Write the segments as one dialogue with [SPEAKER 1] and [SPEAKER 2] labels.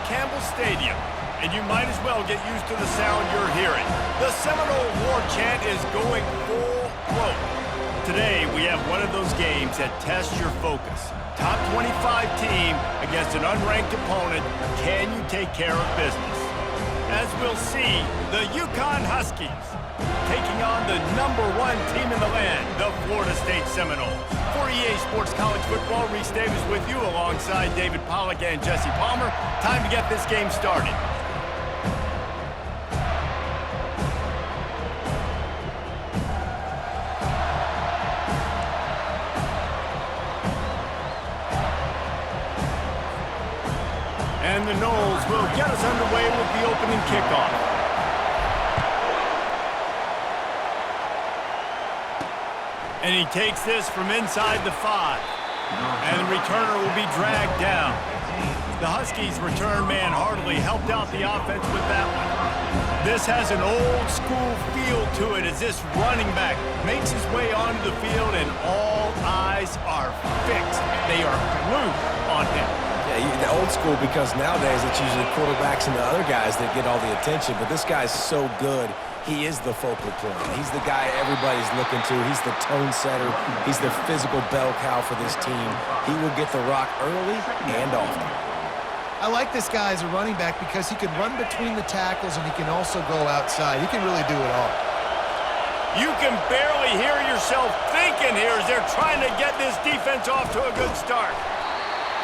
[SPEAKER 1] Campbell Stadium, and you might as well get used to the sound you're hearing. The Seminole War chant is going full throat. Today, we have one of those games that tests your focus. Top 25 team against an unranked opponent. Can you take care of business? As we'll see, the UConn Huskies taking on the #1 team in the land, the Florida State Seminoles. For EA Sports College Football, Reese Davis with you alongside David Pollack and Jesse Palmer. Time to get this game started. And the Noles will get us underway with the opening kickoff. And he takes this from inside the 5. And the returner will be dragged down. The Huskies' return man hardly helped out the offense with that one. This has an old-school feel to it as this running back makes his way onto the field and all eyes are fixed. They are glued on him.
[SPEAKER 2] Yeah, the old school because nowadays it's usually quarterbacks and the other guys that get all the attention, but this guy's so good. He is the focal point. He's the guy everybody's looking to. He's the tone setter. He's the physical bell cow for this team. He will get the rock early and often.
[SPEAKER 3] I like this guy as a running back because he can run between the tackles and he can also go outside. He can really do it all.
[SPEAKER 1] You can barely hear yourself thinking here as they're trying to get this defense off to a good start.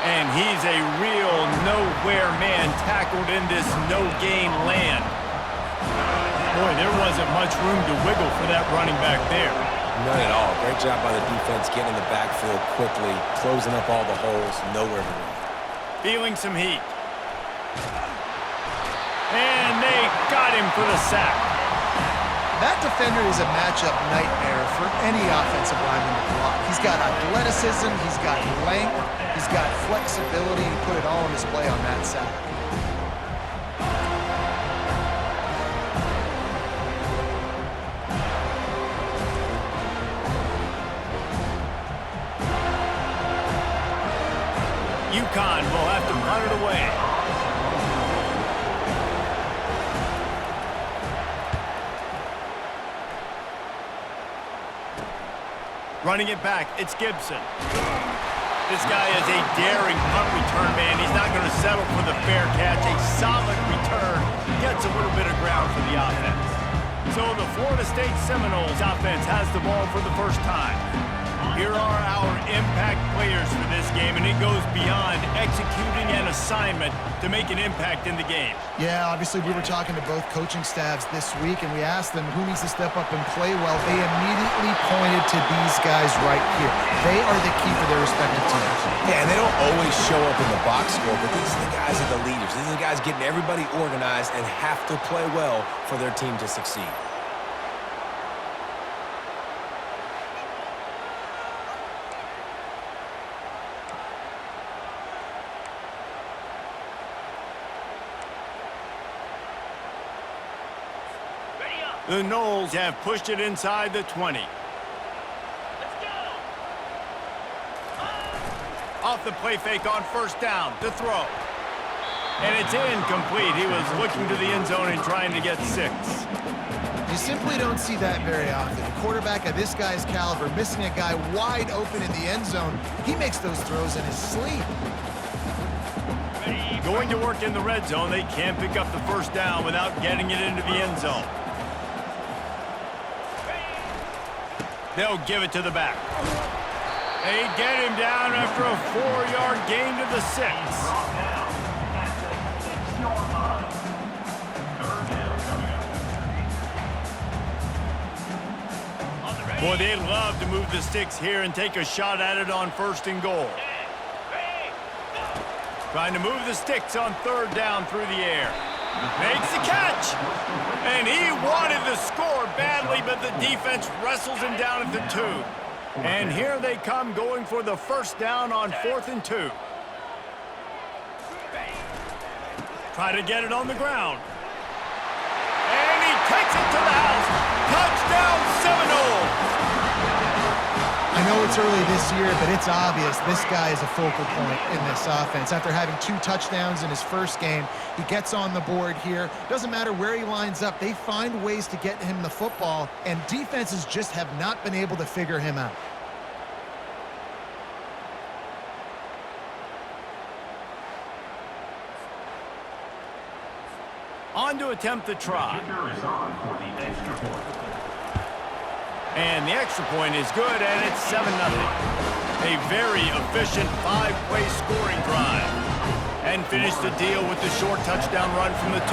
[SPEAKER 1] And he's a real nowhere man tackled in this no-gain land. Boy, there wasn't much room to wiggle for that running back there.
[SPEAKER 2] None at all. Great job by the defense getting in the backfield quickly, closing up all the holes, nowhere to run.
[SPEAKER 1] Feeling some heat. And they got him for the sack.
[SPEAKER 3] That defender is a matchup nightmare for any offensive lineman to block. He's got athleticism, he's got length, he's got flexibility to put it all on display on that sack.
[SPEAKER 1] UConn will have to punt it away. Running it back, it's Gibson. This guy is a daring punt return man. He's not going to settle for the fair catch. A solid return gets a little bit of ground for the offense. So the Florida State Seminoles offense has the ball for the first time. Here are our impact players for this game, and it goes beyond executing an assignment to make an impact in the game.
[SPEAKER 3] Yeah, obviously we were talking to both coaching staffs this week, and we asked them who needs to step up and play well. They immediately pointed to these guys right here. They are the key for their respective teams.
[SPEAKER 2] Yeah, and they don't always show up in the box score, but these are the guys that are the leaders. These are the guys getting everybody organized and have to play well for their team to succeed.
[SPEAKER 1] The Noles have pushed it inside the 20. Off the play fake on first down, the throw. And it's incomplete. He was looking to the end zone and trying to get 6.
[SPEAKER 3] You simply don't see that very often. A quarterback of this guy's caliber missing a guy wide open in the end zone. He makes those throws in his sleep.
[SPEAKER 1] Going to work in the red zone. They can't pick up the first down without getting it into the end zone. They'll give it to the back. They get him down after a 4-yard gain to the 6. Boy, they'd love to move the sticks here and take a shot at it on 1st and goal. Trying to move the sticks on 3rd down through the air. Makes the catch. And he wanted the score badly, but the defense wrestles him down at the 2. And here they come going for the first down on 4th and 2. Try to get it on the ground. And he takes it to the house. Touchdown, Seminoles!
[SPEAKER 3] I I know it's early this year, but it's obvious this guy is a focal point in this offense. After having 2 touchdowns in his first game, he gets on the board here. Doesn't matter where he lines up, they find ways to get him the football, and defenses just have not been able to figure him out.
[SPEAKER 1] On to attempt the try. And the extra point is good, and it's 7-0. A very efficient 5-play scoring drive. And finish the deal with the short touchdown run from the 2.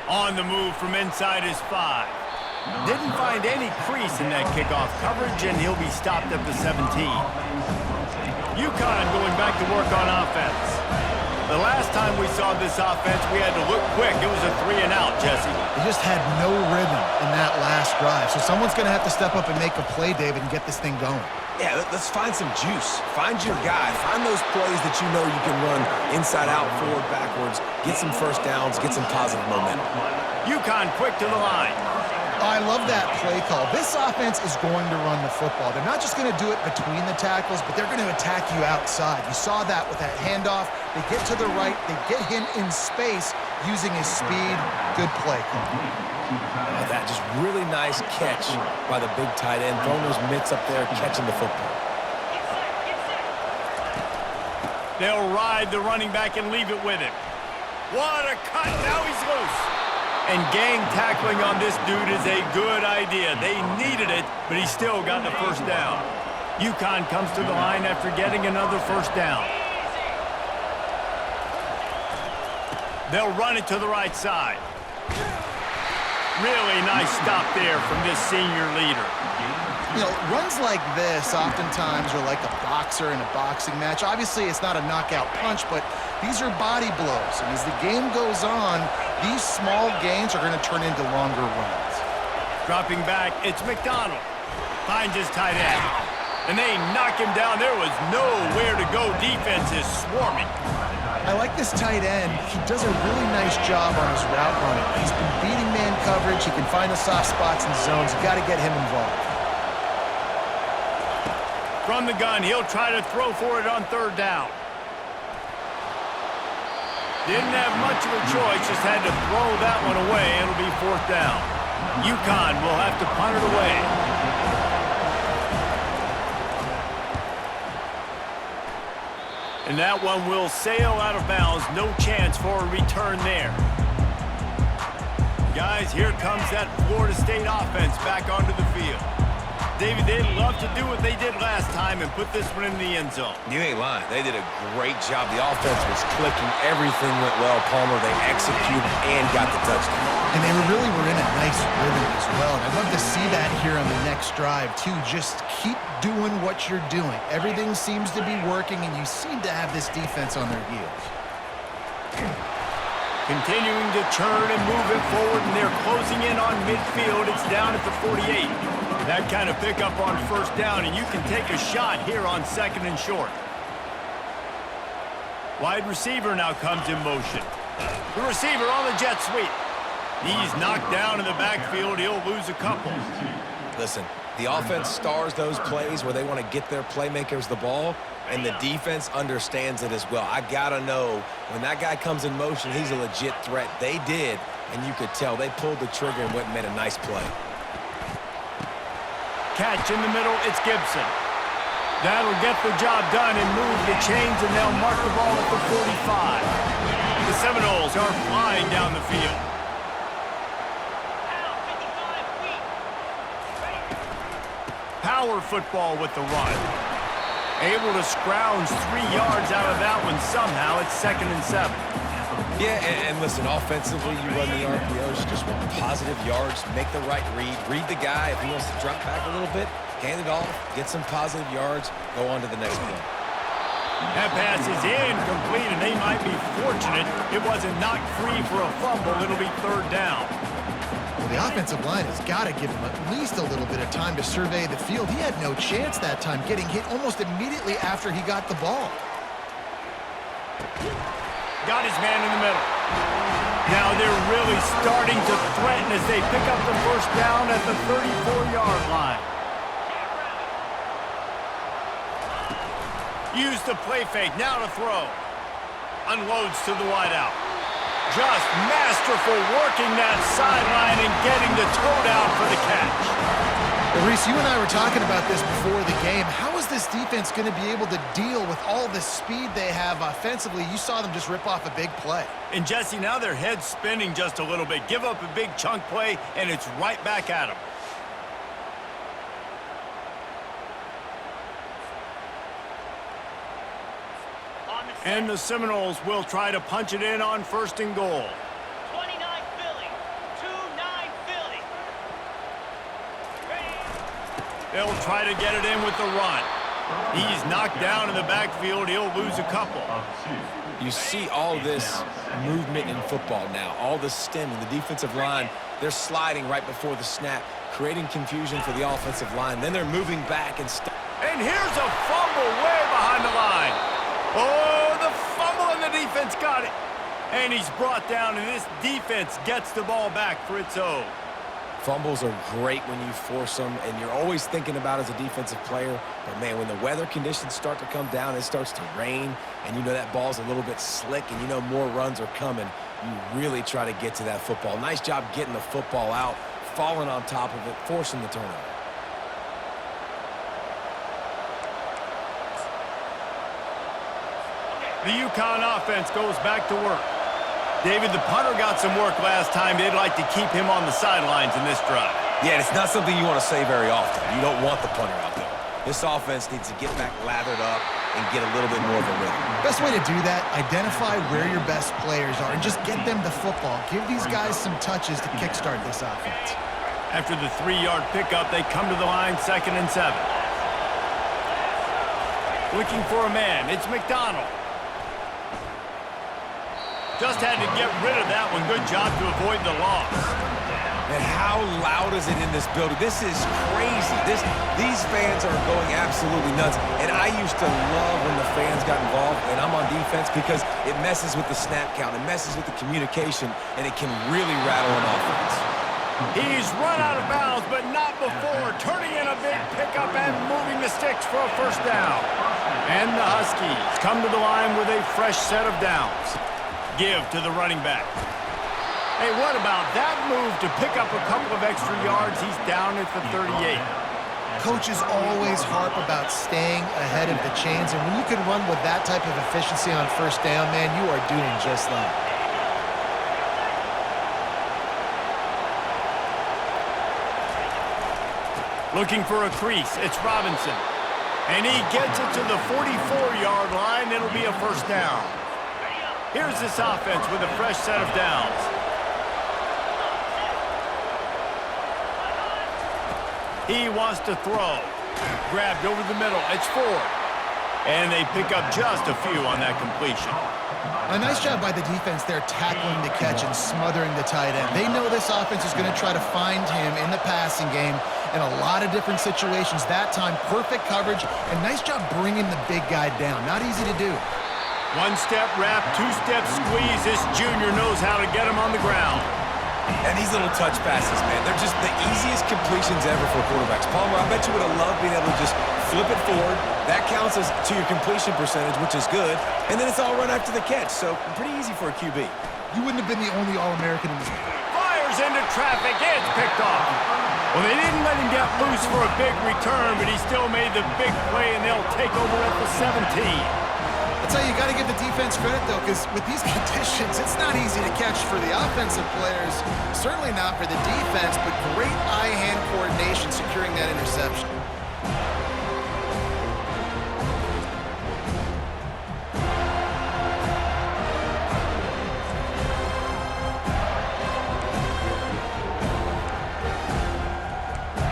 [SPEAKER 1] On the move from inside his 5. Didn't find any crease in that kickoff coverage, and he'll be stopped at the 17. UConn going back to work on offense. The last time we saw this offense, we had to look quick. It was a 3-and-out, Jesse.
[SPEAKER 3] They just had no rhythm in that last drive. So someone's going to have to step up and make a play, David, and get this thing going.
[SPEAKER 2] Yeah, let's find some juice. Find your guy. Find those plays that you know you can run inside out, forward, backwards. Get some first downs. Get some positive momentum.
[SPEAKER 1] UConn quick to the line.
[SPEAKER 3] I love that play call. This offense is going to run the football. They're not just going to do it between the tackles, but they're going to attack you outside. You saw that with that handoff. They get to the right. They get him in space using his speed. Good play call.
[SPEAKER 2] That just really nice catch by the big tight end. Throwing those mitts up there, catching the football.
[SPEAKER 1] They'll ride the running back and leave it with him. What a cut. Now he's loose. And gang tackling on this dude is a good idea. They needed it, but he still got the first down. UConn comes to the line after getting another first down. They'll run it to the right side. Really nice stop there from this senior leader.
[SPEAKER 3] You know, runs like this oftentimes are like a boxer in a boxing match. Obviously, it's not a knockout punch, but these are body blows. And as the game goes on, these small gains are going to turn into longer runs.
[SPEAKER 1] Dropping back, it's McDonald. Finds his tight end. And they knock him down. There was nowhere to go. Defense is swarming.
[SPEAKER 3] I like this tight end. He does a really nice job on his route running. He's been beating man coverage. He can find the soft spots and zones. You got to get him involved.
[SPEAKER 1] From the gun, he'll try to throw for it on 3rd down. Didn't have much of a choice, just had to throw that one away. It'll be 4th down. UConn will have to punt it away. And that one will sail out of bounds. No chance for a return there. Guys, here comes that Florida State offense back onto the field. David, they'd love to do what they did last time and put this one in the end zone.
[SPEAKER 2] You ain't lying. They did a great job. The offense was clicking. Everything went well, Palmer. They executed and got the touchdown.
[SPEAKER 3] And they really were in a nice rhythm as well. And I'd love to see that here on the next drive, too. Just keep doing what you're doing. Everything seems to be working, and you seem to have this defense on their heels.
[SPEAKER 1] Continuing to churn and move it forward, and they're closing in on midfield. It's down at the 48. That kind of pickup on 1st down, and you can take a shot here on 2nd and short. Wide receiver now comes in motion. The receiver on the jet sweep. He's knocked down in the backfield. He'll lose a couple.
[SPEAKER 2] Listen, the offense stars those plays where they want to get their playmakers the ball, and the defense understands it as well. I got to know when that guy comes in motion, he's a legit threat. They did, and you could tell they pulled the trigger and went and made a nice play.
[SPEAKER 1] Catch in the middle, it's Gibson. That'll get the job done and move the chains, and they'll mark the ball at the 45. The Seminoles are flying down the field. Power football with the run. Able to scrounge 3 yards out of that one somehow. It's 2nd and 7.
[SPEAKER 2] Yeah, and listen, offensively, you run the RPOs, you just want positive yards, make the right read the guy. If he wants to drop back a little bit, hand it off, get some positive yards, go on to the next play.
[SPEAKER 1] That pass is incomplete, and they might be fortunate it wasn't knocked free for a fumble. It'll be 3rd down.
[SPEAKER 3] Well, the offensive line has got to give him at least a little bit of time to survey the field. He had no chance that time, getting hit almost immediately after he got the ball.
[SPEAKER 1] Got his man in the middle. Now they're really starting to threaten as they pick up the first down at the 34-yard line. Use the play fake, now to throw. Unloads to the wideout. Just masterful working that sideline and getting the toad out for the catch.
[SPEAKER 3] Well, Reese, you and I were talking about this before the game. How is this defense going to be able to deal with all the speed they have offensively? You saw them just rip off a big play.
[SPEAKER 1] And Jesse, now their head's spinning just a little bit. Give up a big chunk play, and it's right back at them. And the Seminoles will try to punch it in on 1st and goal.
[SPEAKER 4] 29 Philly. 2-9 Philly.
[SPEAKER 1] They'll try to get it in with the run. He's knocked down in the backfield. He'll lose a couple.
[SPEAKER 2] You see all this movement in football now, all the stemming, the defensive line, they're sliding right before the snap, creating confusion for the offensive line. Then they're moving back and
[SPEAKER 1] And here's a fumble way behind the line. Oh, the fumble, and the defense got it. And he's brought down, and this defense gets the ball back for its own.
[SPEAKER 2] Fumbles are great when you force them, and you're always thinking about as a defensive player, but man, when the weather conditions start to come down, it starts to rain, and you know that ball's a little bit slick, and you know more runs are coming, you really try to get to that football. Nice job getting the football out, falling on top of it, forcing the turnover.
[SPEAKER 1] The UConn offense goes back to work. David, the punter got some work last time. They'd like to keep him on the sidelines in this drive.
[SPEAKER 2] Yeah, it's not something you want to say very often. You don't want the punter out there. This offense needs to get back lathered up and get a little bit more of a rhythm.
[SPEAKER 3] Best way to do that, identify where your best players are and just get them the football. Give these guys some touches to kickstart this offense.
[SPEAKER 1] After the 3-yard pickup, they come to the line 2nd and 7. Looking for a man. It's McDonald. Just had to get rid of that one. Good job to avoid the loss.
[SPEAKER 2] And how loud is it in this building? This is crazy. These fans are going absolutely nuts. And I used to love when the fans got involved, and I'm on defense, because it messes with the snap count. It messes with the communication, and it can really rattle an offense.
[SPEAKER 1] He's run out of bounds, but not before. Turning in a big pickup and moving the sticks for a first down. And the Huskies come to the line with a fresh set of downs. Give to the running back. Hey, what about that move to pick up a couple of extra yards? He's down at the 38.
[SPEAKER 3] Coaches always harp about staying ahead of the chains, and when you can run with that type of efficiency on first down, man, you are doing just that.
[SPEAKER 1] Looking for a crease. It's Robinson. And he gets it to the 44-yard line. It'll be a first down. Here's this offense with a fresh set of downs. He wants to throw. Grabbed over the middle. It's Ford. And they pick up just a few on that completion.
[SPEAKER 3] A nice job by the defense there tackling the catch and smothering the tight end. They know this offense is going to try to find him in the passing game in a lot of different situations. That time, perfect coverage, and nice job bringing the big guy down. Not easy to do.
[SPEAKER 1] One-step wrap, two-step squeeze. This junior knows how to get him on the ground.
[SPEAKER 2] And these little touch passes, man, they're just the easiest completions ever for quarterbacks. Palmer, I bet you would have loved being able to just flip it forward. That counts as to your completion percentage, which is good. And then it's all run after the catch, so pretty easy for a QB.
[SPEAKER 3] You wouldn't have been the only All-American in this.
[SPEAKER 1] Fires into traffic. It's picked off. Well, they didn't let him get loose for a big return, but he still made the big play, and they'll take over at the 17.
[SPEAKER 3] I'll tell you, you got to give the defense credit, though, because with these conditions, it's not easy to catch for the offensive players. Certainly not for the defense, but great eye-hand coordination securing that interception.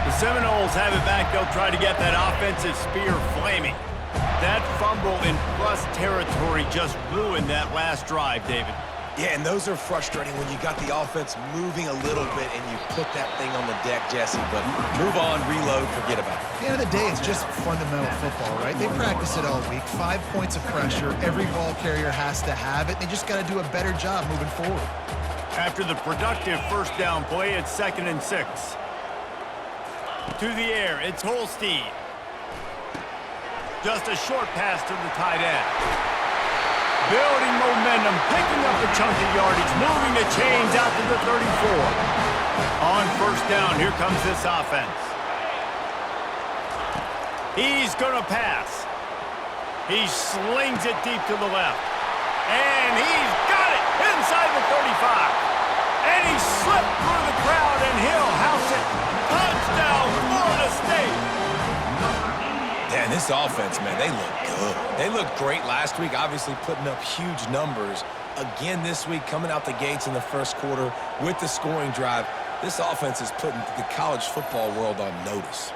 [SPEAKER 1] The Seminoles have it back. They'll try to get that offensive spear flaming. That fumble in plus territory just ruined that last drive, David.
[SPEAKER 2] Yeah, and those are frustrating when you got the offense moving a little bit and you put that thing on the deck, Jesse. But move on, reload, forget about it.
[SPEAKER 3] At the end of the day, it's just fundamental football, right? They practice it all week. 5 points of pressure. Every ball carrier has to have it. They just got to do a better job moving forward.
[SPEAKER 1] After the productive first down play, it's 2nd and 6. To the air, it's Holstein. Just a short pass to the tight end. Building momentum, picking up a chunk of yardage, moving the chains out to the 34. On first down, here comes this offense. He's going to pass. He slings it deep to the left. And he's got it inside the 35. And he slipped through the crowd, and he'll house it. Touchdown, Florida State.
[SPEAKER 2] Yeah, and this offense, man, they look good. They looked great last week, obviously putting up huge numbers. Again this week, coming out the gates in the first quarter with the scoring drive. This offense is putting the college football world on notice.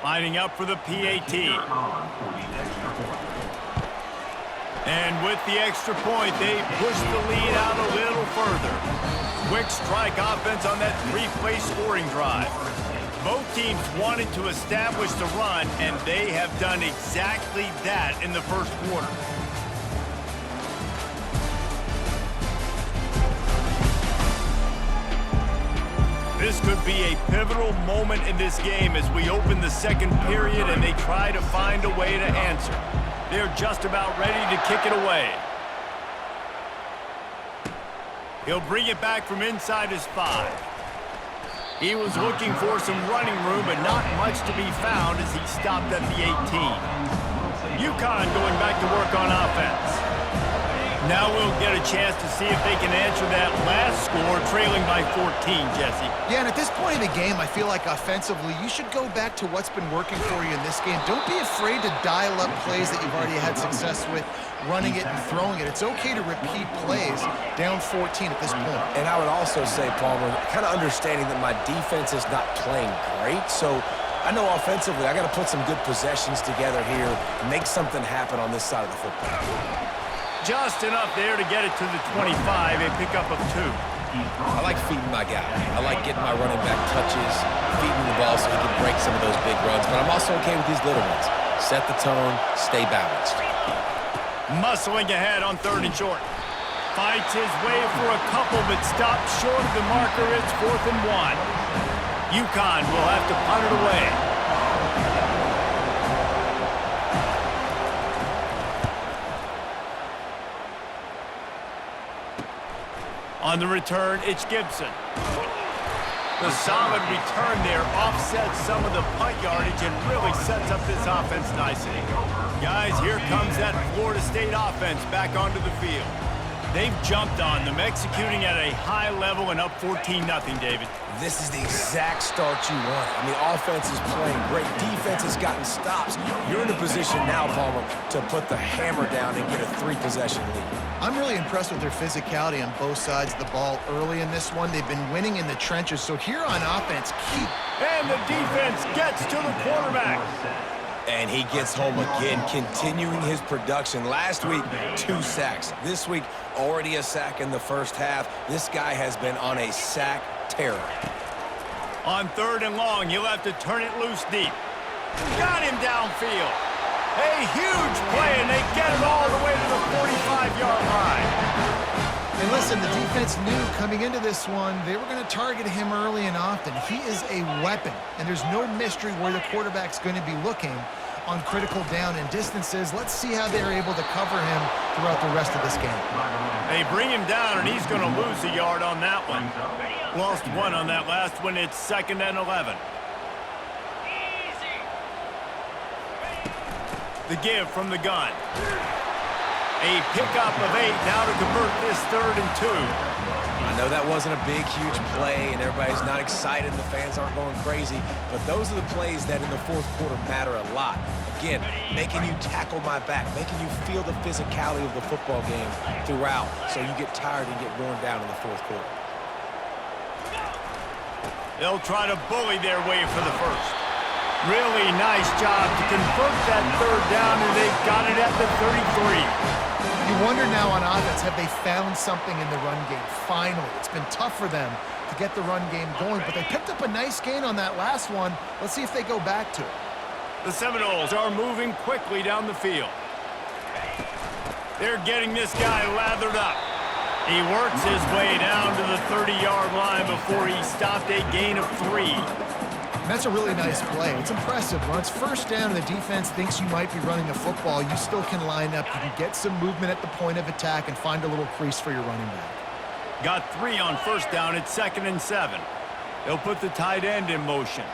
[SPEAKER 1] Lining up for the PAT. And with the extra point, they push the lead out a little further. Quick strike offense on that 3-play scoring drive. Both teams wanted to establish the run, and they have done exactly that in the first quarter. This could be a pivotal moment in this game as we open the second period and they try to find a way to answer. They're just about ready to kick it away. He'll bring it back from inside his 5. He was looking for some running room, but not much to be found as he stopped at the 18. UConn going back to work on offense. Now we'll get a chance to see if they can answer that last score, trailing by 14, Jesse.
[SPEAKER 3] Yeah, and at this point in the game, I feel like offensively, you should go back to what's been working for you in this game. Don't be afraid to dial up plays that you've already had success with, running it and throwing it. It's okay to repeat plays down 14 at this point.
[SPEAKER 2] And I would also say, Palmer, kind of understanding that my defense is not playing great, so I know offensively I got to put some good possessions together here, make something happen on this side of the football.
[SPEAKER 1] Just enough there to get it to the 25, a pickup of 2.
[SPEAKER 2] I like feeding my guy. I like getting my running back touches, feeding the ball so he can break some of those big runs, but I'm also okay with these little ones. Set the tone, stay balanced.
[SPEAKER 1] Muscling ahead on 3rd and short. Fights his way for a couple, but stops short of the marker. It's 4th and 1. UConn will have to punt it away. On the return, it's Gibson. The solid return there offsets some of the punt yardage and really sets up this offense nicely. Guys, here comes that Florida State offense back onto the field. They've jumped on them, executing at a high level and up 14-0, David.
[SPEAKER 2] This is the exact start you want. I mean, offense is playing great. Defense has gotten stops. You're in a position now, Palmer, to put the hammer down and get a 3-possession lead.
[SPEAKER 3] I'm really impressed with their physicality on both sides of the ball early in this one. They've been winning in the trenches, so here on offense, keep.
[SPEAKER 1] And the defense gets to the quarterback.
[SPEAKER 2] And he gets home again, continuing his production. Last week, 2 sacks. This week, already a sack in the first half. This guy has been on a sack terror.
[SPEAKER 1] On 3rd and long, he'll have to turn it loose deep. Got him downfield. A huge play, and they get it all the way to the 45-yard line.
[SPEAKER 3] And listen, the defense knew coming into this one, they were going to target him early and often. He is a weapon, and there's no mystery where the quarterback's going to be looking on critical down and distances. Let's see how they're able to cover him throughout the rest of this game.
[SPEAKER 1] They bring him down, and he's going to lose a yard on that one. Lost 1 on that last one. It's 2nd and 11. The give from the gun. A pickup of 8 now to convert this 3rd and 2.
[SPEAKER 2] I know that wasn't a big, huge play, and everybody's not excited, and the fans aren't going crazy, but those are the plays that in the 4th quarter matter a lot. Again, making you tackle my back, making you feel the physicality of the football game throughout, so you get tired and get worn down in the 4th quarter.
[SPEAKER 1] They'll try to bully their way for the first. Really nice job to convert that 3rd down, and they've got it at the 33.
[SPEAKER 3] You wonder now on offense, have they found something in the run game? Finally, it's been tough for them to get the run game going, but they picked up a nice gain on that last one. Let's see if they go back to it.
[SPEAKER 1] The Seminoles are moving quickly down the field. They're getting this guy lathered up. He works his way down to the 30-yard line before he stopped a gain of 3.
[SPEAKER 3] And that's a really nice play. It's impressive. When it's first down and the defense thinks you might be running the football, you still can line up. You can get some movement at the point of attack and find a little crease for your running back.
[SPEAKER 1] Got 3 on first down at 2nd and 7. They'll put the tight end in motion.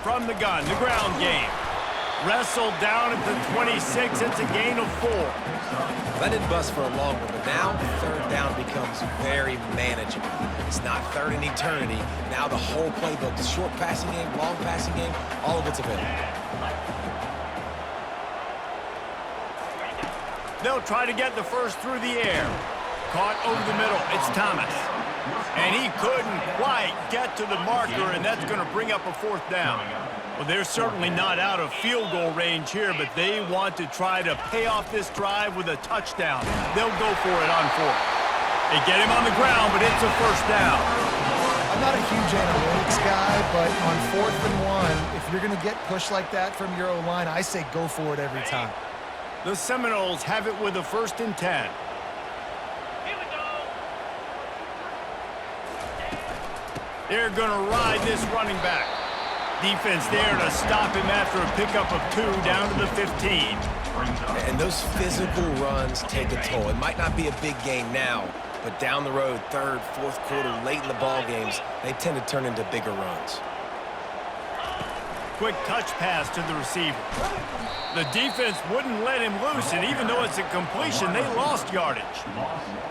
[SPEAKER 1] From the gun, the ground game. Wrestled down at the 26. It's a gain of 4.
[SPEAKER 2] That didn't bust for a long one, but now third down becomes very manageable. It's not third in eternity. Now the whole playbook, the short passing game, long passing game, all of it's available.
[SPEAKER 1] They'll try to get the first through the air. Caught over the middle. It's Thomas. And he couldn't quite get to the marker, and that's going to bring up a 4th down. Well, they're certainly not out of field goal range here, but they want to try to pay off this drive with a touchdown. They'll go for it on 4th. They get him on the ground, but it's a 1st down.
[SPEAKER 3] I'm not a huge analytics guy, but on 4th and 1, if you're going to get pushed like that from your O-line, I say go for it every time.
[SPEAKER 1] The Seminoles have it with a 1st and 10.
[SPEAKER 4] Here we go.
[SPEAKER 1] They're going to ride this running back. Defense there to stop him after a pickup of 2 down to the 15.
[SPEAKER 2] And those physical runs take a toll. It might not be a big gain now, but down the road, 3rd, 4th quarter, late in the ball games, they tend to turn into bigger runs.
[SPEAKER 1] Quick touch pass to the receiver. The defense wouldn't let him loose, and even though it's a completion, they lost yardage.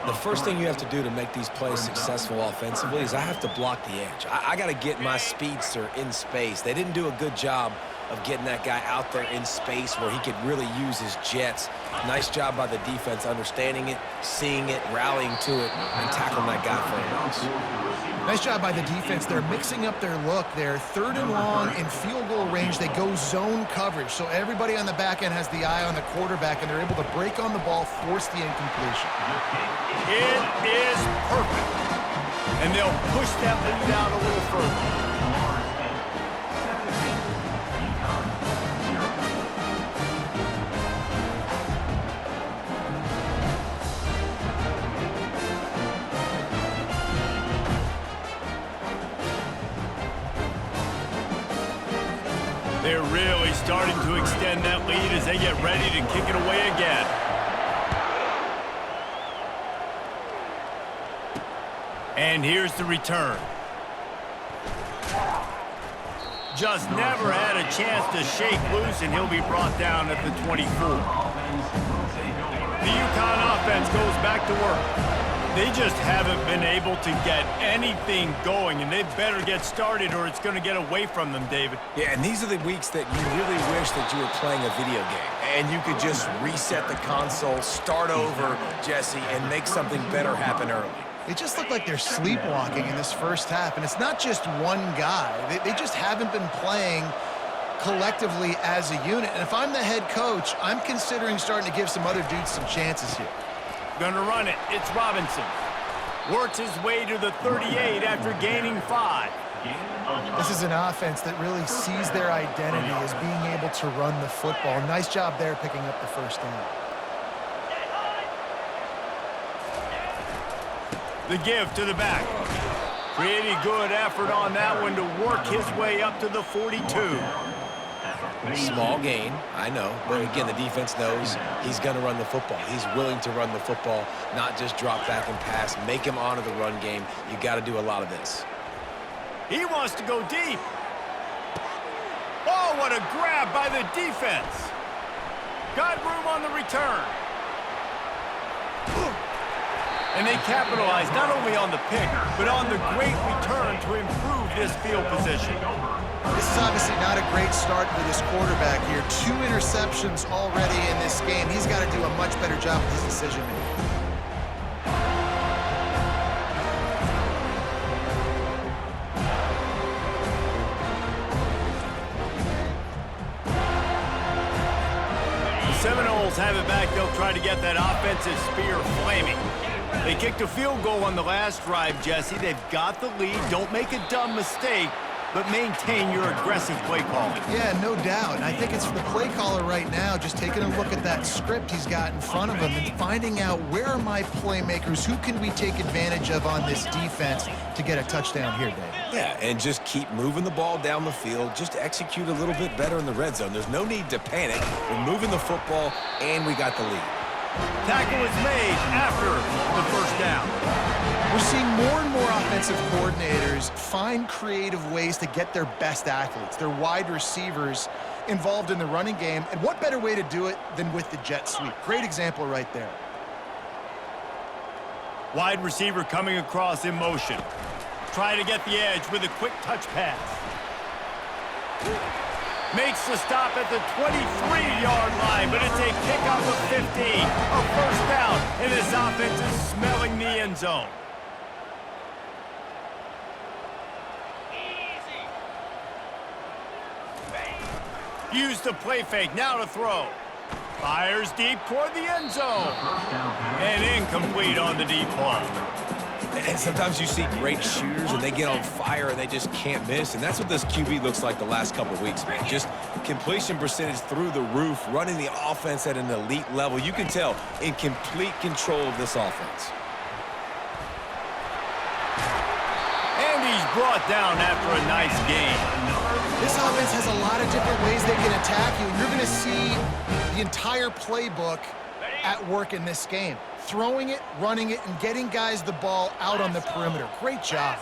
[SPEAKER 2] The first thing you have to do to make these plays successful offensively is I have to block the edge. I got to get my speedster in space. They didn't do a good job of getting that guy out there in space where he could really use his jets. Nice job by the defense understanding it, seeing it, rallying to it, and tackling that guy for a loss.
[SPEAKER 3] Nice job by the defense. They're mixing up their look. They're 3rd and long in field goal range. They go zone coverage, so everybody on the back end has the eye on the quarterback, and they're able to break on the ball, force the incompletion.
[SPEAKER 1] It is perfect. And they'll push that lead out a little further. They're really starting to extend that lead as they get ready to kick it away again. And here's the return. Just never had a chance to shake loose, and he'll be brought down at the 24. The UConn offense goes back to work. They just haven't been able to get anything going, and they better get started or it's going to get away from them, David.
[SPEAKER 2] Yeah, and these are the weeks that you really wish that you were playing a video game and you could just reset the console, start over, Jesse, and make something better happen early.
[SPEAKER 3] They just look like they're sleepwalking in this first half, and it's not just one guy. They just haven't been playing collectively as a unit. And if I'm the head coach, I'm considering starting to give some other dudes some chances here.
[SPEAKER 1] Gonna run it. It's Robinson. Works his way to the 38 after gaining 5.
[SPEAKER 3] This is an offense that really sees their identity as being able to run the football. Nice job there picking up the 1st down.
[SPEAKER 1] The give to the back. Pretty good effort on that one to work his way up to the 42.
[SPEAKER 2] Small gain, I know, but again, the defense knows he's going to run the football. He's willing to run the football, not just drop back and pass, make him honor the run game. You got to do a lot of this.
[SPEAKER 1] He wants to go deep. Oh, what a grab by the defense. Got room on the return. And they capitalized not only on the pick, but on the great return to improve this field position.
[SPEAKER 3] This is obviously not a great start for this quarterback here. 2 interceptions already in this game. He's got to do a much better job with his decision-making.
[SPEAKER 1] Seminoles have it back. They'll try to get that offensive spear flaming. They kicked a field goal on the last drive, Jesse. They've got the lead. Don't make a dumb mistake, but maintain your aggressive play calling.
[SPEAKER 3] Yeah, no doubt. And I think it's for the play caller right now, just taking a look at that script he's got in front of him and finding out where are my playmakers, who can we take advantage of on this defense to get a touchdown here, Dave.
[SPEAKER 2] Yeah, and just keep moving the ball down the field. Just execute a little bit better in the red zone. There's no need to panic. We're moving the football, and we got the lead.
[SPEAKER 1] Tackle is made after the first down.
[SPEAKER 3] We're seeing more and more offensive coordinators find creative ways to get their best athletes, their wide receivers involved in the running game. And what better way to do it than with the jet sweep? Great example right there.
[SPEAKER 1] Wide receiver coming across in motion. Try to get the edge with a quick touch pass. Makes the stop at the 23-yard line, but it's a kickoff of 15. A first down, and this offense is smelling the end zone. Use the play fake, now to throw. Fires deep toward the end zone. And incomplete on the deep ball.
[SPEAKER 2] And sometimes you see great shooters and they get on fire and they just can't miss. And that's what this QB looks like the last couple of weeks, man. Just completion percentage through the roof, running the offense at an elite level. You can tell in complete control of this offense.
[SPEAKER 1] And he's brought down after a nice game.
[SPEAKER 3] This offense has a lot of different ways they can attack you. You're going to see the entire playbook at work in this game. Throwing it, running it, and getting guys the ball out on the perimeter. Great job.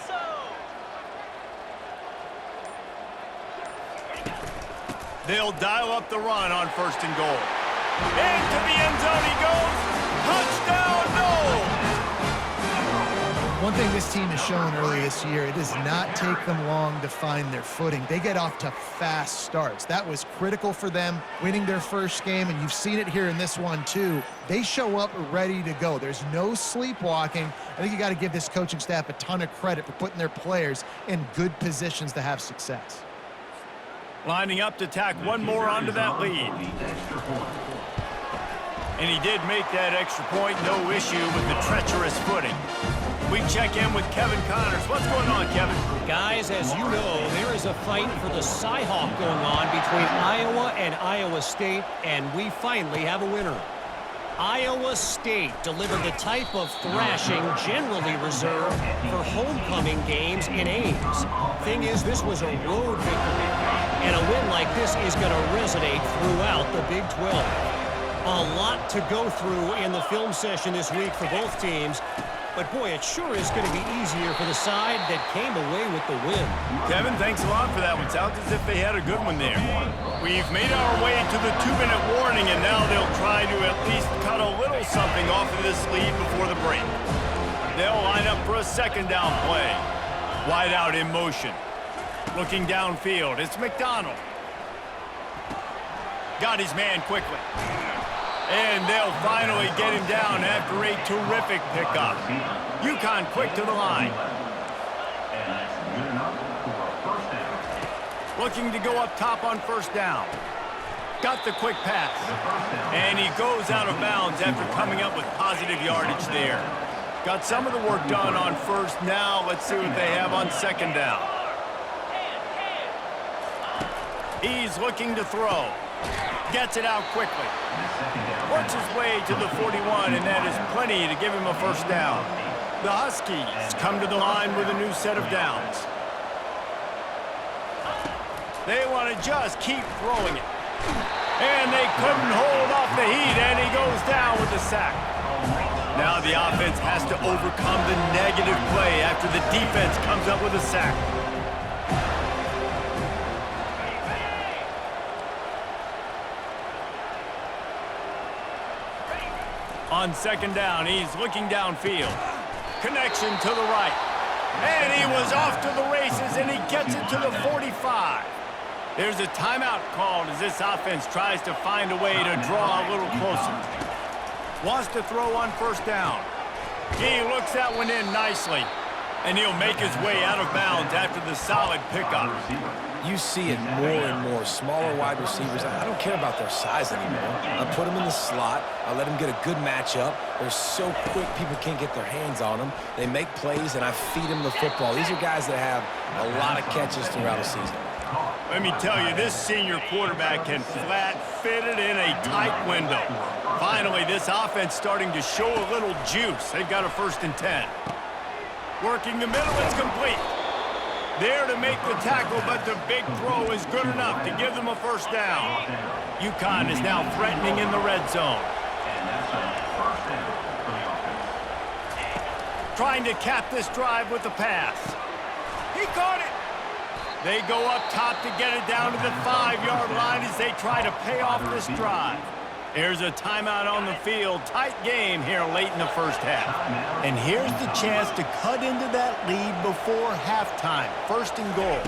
[SPEAKER 1] They'll dial up the run on first and goal. Into the end zone he goes. Touchdown, no!
[SPEAKER 3] One thing this team has shown early this year, it does not take them long to find their footing. They get off to fast starts. That was critical for them, winning their first game, and you've seen it here in this one too. They show up ready to go. There's no sleepwalking. I think you got to give this coaching staff a ton of credit for putting their players in good positions to have success.
[SPEAKER 1] Lining up to tack one more onto that lead. And he did make that extra point, no issue with the treacherous footing. We check in with Kevin Connors. What's going on, Kevin?
[SPEAKER 5] Guys, as you know, there is a fight for the Cy-Hawk going on between Iowa and Iowa State, and we finally have a winner. Iowa State delivered the type of thrashing generally reserved for homecoming games in Ames. Thing is, this was a road victory, and a win like this is going to resonate throughout the Big 12. A lot to go through in the film session this week for both teams. But, boy, it sure is going to be easier for the side that came away with the win.
[SPEAKER 1] Kevin, thanks a lot for that one. Sounds as if they had a good one there. We've made our way to the 2-minute warning, and now they'll try to at least cut a little something off of this lead before the break. They'll line up for a second down play. Wide out in motion. Looking downfield, it's McDonald. Got his man quickly. And they'll finally get him down after a terrific pickup. UConn quick to the line. Looking to go up top on first down. Got the quick pass. And he goes out of bounds after coming up with positive yardage there. Got some of the work done on first. Now let's see what they have on second down. He's looking to throw. Gets it out quickly. Works his way to the 41, and that is plenty to give him a first down. The Huskies come to the line with a new set of downs. They want to just keep throwing it. And they couldn't hold off the heat, and he goes down with the sack. Now the offense has to overcome the negative play after the defense comes up with a sack. On second down, he's looking downfield. Connection to the right. And he was off to the races, and he gets it to the 45. There's a timeout called as this offense tries to find a way to draw a little closer. Wants to throw on first down. He looks that one in nicely. And he'll make his way out of bounds after the solid pickup.
[SPEAKER 2] You see it more and more. Smaller wide receivers, I don't care about their size anymore. I put them in the slot. I let them get a good matchup. They're so quick, people can't get their hands on them. They make plays, and I feed them the football. These are guys that have a lot of catches throughout a season.
[SPEAKER 1] Let me tell you, this senior quarterback can flat fit it in a tight window. Finally, this offense starting to show a little juice. They've got a 1st and 10. Working the middle, it's complete. There to make the tackle, but the big throw is good enough to give them a 1st down. UConn is now threatening in the red zone. Trying to cap this drive with the pass. He caught it. They go up top to get it down to the 5-yard line as they try to pay off this drive. There's a timeout on the field. Tight game here late in the 1st half. And here's the chance to cut into that lead before halftime. 1st and goal.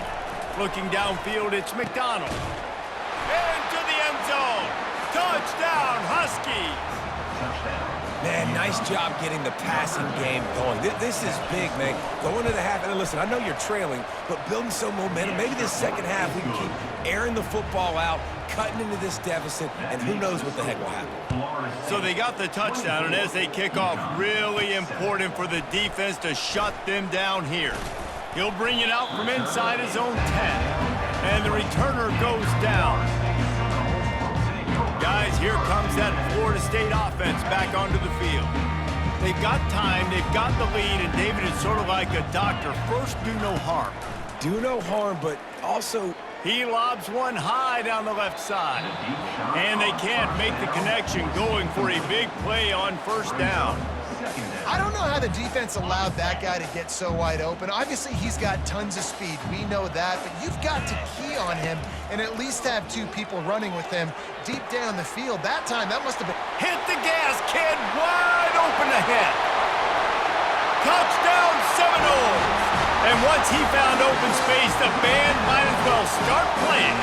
[SPEAKER 1] Looking downfield, it's McDonald. Into the end zone. Touchdown, Huskies.
[SPEAKER 2] Man, nice job getting the passing game going. This is big, man. Going to the half, and listen, I know you're trailing, but building some momentum. Maybe this 2nd half we can keep airing the football out, cutting into this deficit, and who knows what the heck will happen.
[SPEAKER 1] So they got the touchdown, and as they kick off, really important for the defense to shut them down here. He'll bring it out from inside his own 10, and the returner goes down. Guys, here comes that Florida State offense back onto the field. They've got time, they've got the lead, and David is sort of like a doctor. First, do no harm.
[SPEAKER 2] Do no harm, but also...
[SPEAKER 1] He lobs one high down the left side. And they can't make the connection, going for a big play on 1st down.
[SPEAKER 3] I don't know how the defense allowed that guy to get so wide open. Obviously, he's got tons of speed. We know that, but you've got to key on him and at least have 2 people running with him deep down the field. That time, that must have been...
[SPEAKER 1] Hit the gas, kid! Wide open ahead. Touchdown, Seminoles! And once he found open space, the band might as well start playing.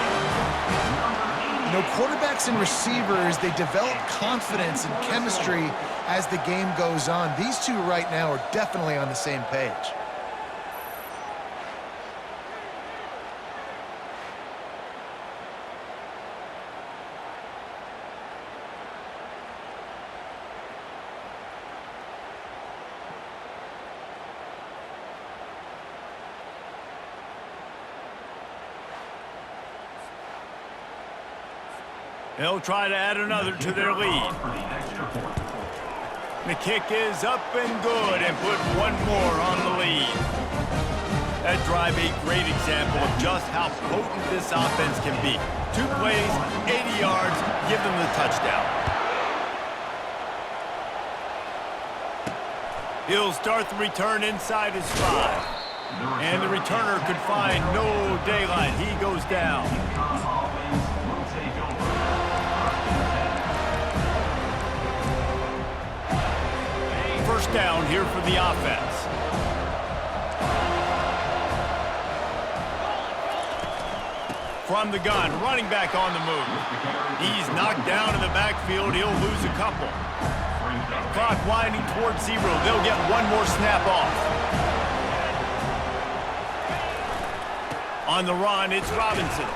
[SPEAKER 3] You know, quarterbacks and receivers, they develop confidence and chemistry as the game goes on. These 2 right now are definitely on the same page.
[SPEAKER 1] They'll try to add another to their lead. The kick is up and good, and put 1 more on the lead. That drive, a great example of just how potent this offense can be. 2 plays, 80 yards, give them the touchdown. He'll start the return inside his 5. And the returner could find no daylight. He goes down. 1st down here for the offense. From the gun, running back on the move. He's knocked down in the backfield. He'll lose a couple. Clock winding towards 0. They'll get 1 more snap off. On the run, it's Robinson.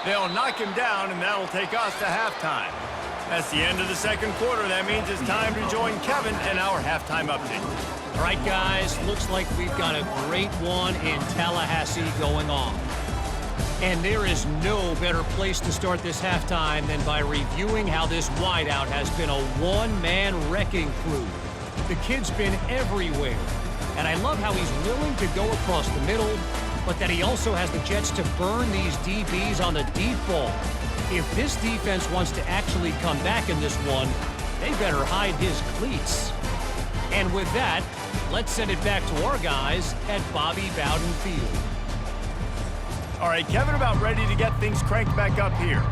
[SPEAKER 1] They'll knock him down, and that'll take us to halftime. That's the end of the 2nd quarter. That means it's time to join Kevin and our halftime update.
[SPEAKER 5] All right, guys, looks like we've got a great one in Tallahassee going on. And there is no better place to start this halftime than by reviewing how this wideout has been a one-man wrecking crew. The kid's been everywhere, and I love how he's willing to go across the middle, but that he also has the jets to burn these DBs on the deep ball. If this defense wants to actually come back in this one, they better hide his cleats. And with that, let's send it back to our guys at Bobby Bowden Field.
[SPEAKER 1] All right, Kevin, about ready to get things cranked back up here.